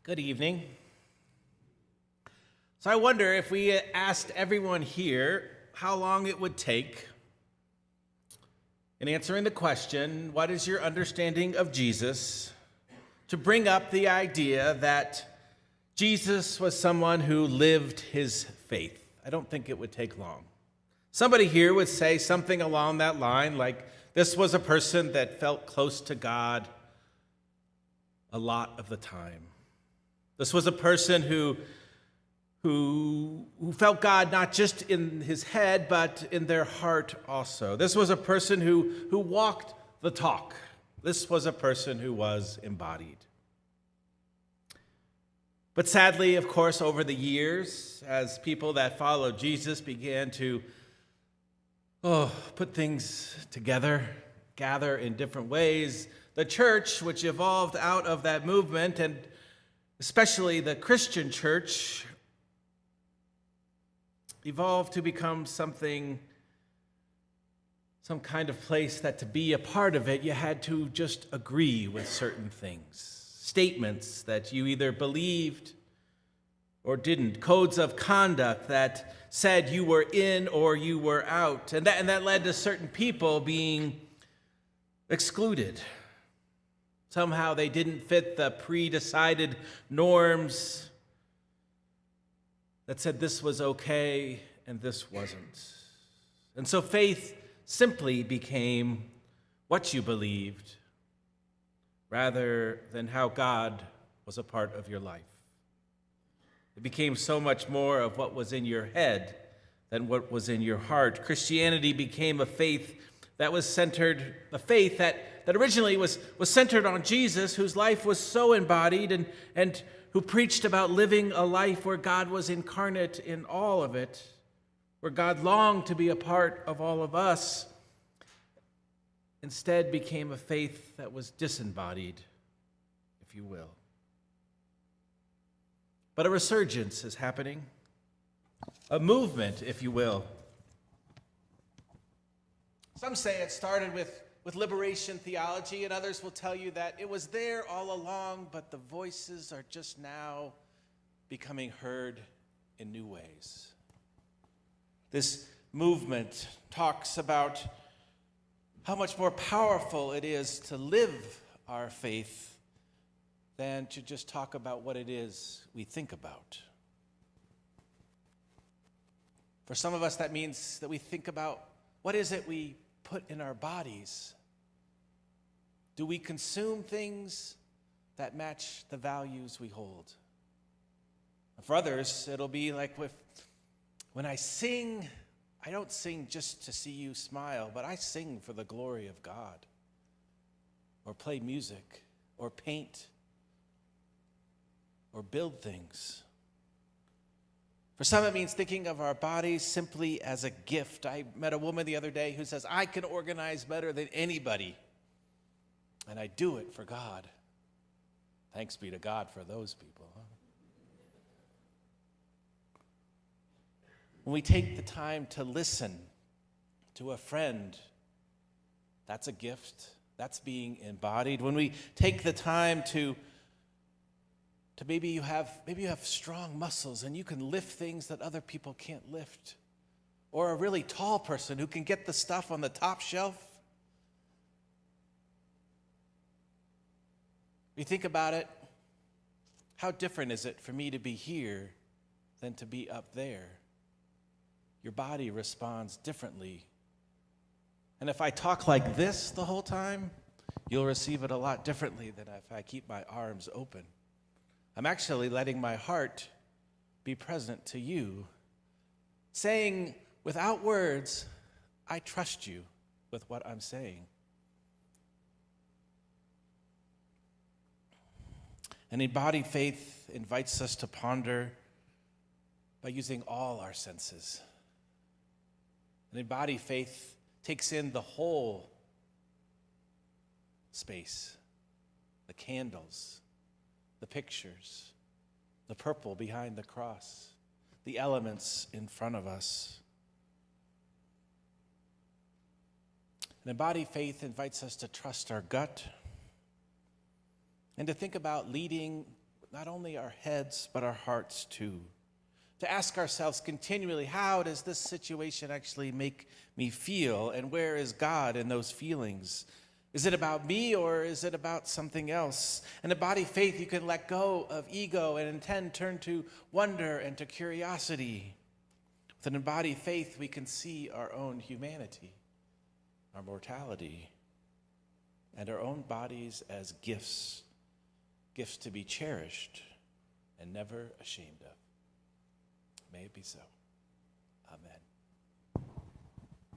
Good evening. So I wonder if we asked everyone here how long it would take in answering the question, what is your understanding of Jesus, to bring up the idea that Jesus was someone who lived his faith. I don't think it would take long. Somebody here would say something along that line, like this was a person that felt close to God a lot of the time. This was a person who felt God not just in his head, but in their heart also. This was a person who walked the talk. This was a person who was embodied. But sadly, of course, over the years, as people that followed Jesus began to put things together, gather in different ways, the church, which evolved out of that movement, and especially the Christian church, evolved to become some kind of place that to be a part of it, you had to just agree with certain things, statements that you either believed or didn't, codes of conduct that said you were in or you were out, and that led to certain people being excluded. Somehow they didn't fit the pre-decided norms that said this was okay and this wasn't. And so faith simply became what you believed rather than how God was a part of your life. It became so much more of what was in your head than what was in your heart. Christianity became a faith that was centered, a faith that originally was centered on Jesus, whose life was so embodied and who preached about living a life where God was incarnate in all of it, where God longed to be a part of all of us, instead became a faith that was disembodied, if you will. But a resurgence is happening, a movement, if you will. Some say it started with liberation theology, and others will tell you that it was there all along, but the voices are just now becoming heard in new ways. This movement talks about how much more powerful it is to live our faith than to just talk about what it is we think about. For some of us, that means that we think about what is it we put in our bodies. Do we consume things that match the values we hold? For others, it'll be like when I sing, I don't sing just to see you smile, but I sing for the glory of God. Or play music, or paint, or build things. For some, it means thinking of our bodies simply as a gift. I met a woman the other day who says, I can organize better than anybody, and I do it for God. Thanks be to God for those people. Huh? When we take the time to listen to a friend, that's a gift. That's being embodied. When we take the time to maybe you have strong muscles and you can lift things that other people can't lift. Or a really tall person who can get the stuff on the top shelf. You think about it, how different is it for me to be here than to be up there? Your body responds differently. And if I talk like this the whole time, you'll receive it a lot differently than if I keep my arms open. I'm actually letting my heart be present to you, saying without words, I trust you with what I'm saying. An embodied faith invites us to ponder by using all our senses. An embodied faith takes in the whole space, the candles, the pictures, the purple behind the cross, the elements in front of us. An embodied faith invites us to trust our gut and to think about leading not only our heads, but our hearts too. To ask ourselves continually, how does this situation actually make me feel? And where is God in those feelings? Is it about me or is it about something else? In a body faith, you can let go of ego and instead turn to wonder and to curiosity. With an embodied faith, we can see our own humanity, our mortality, and our own bodies as gifts, gifts to be cherished and never ashamed of. May it be so. Amen.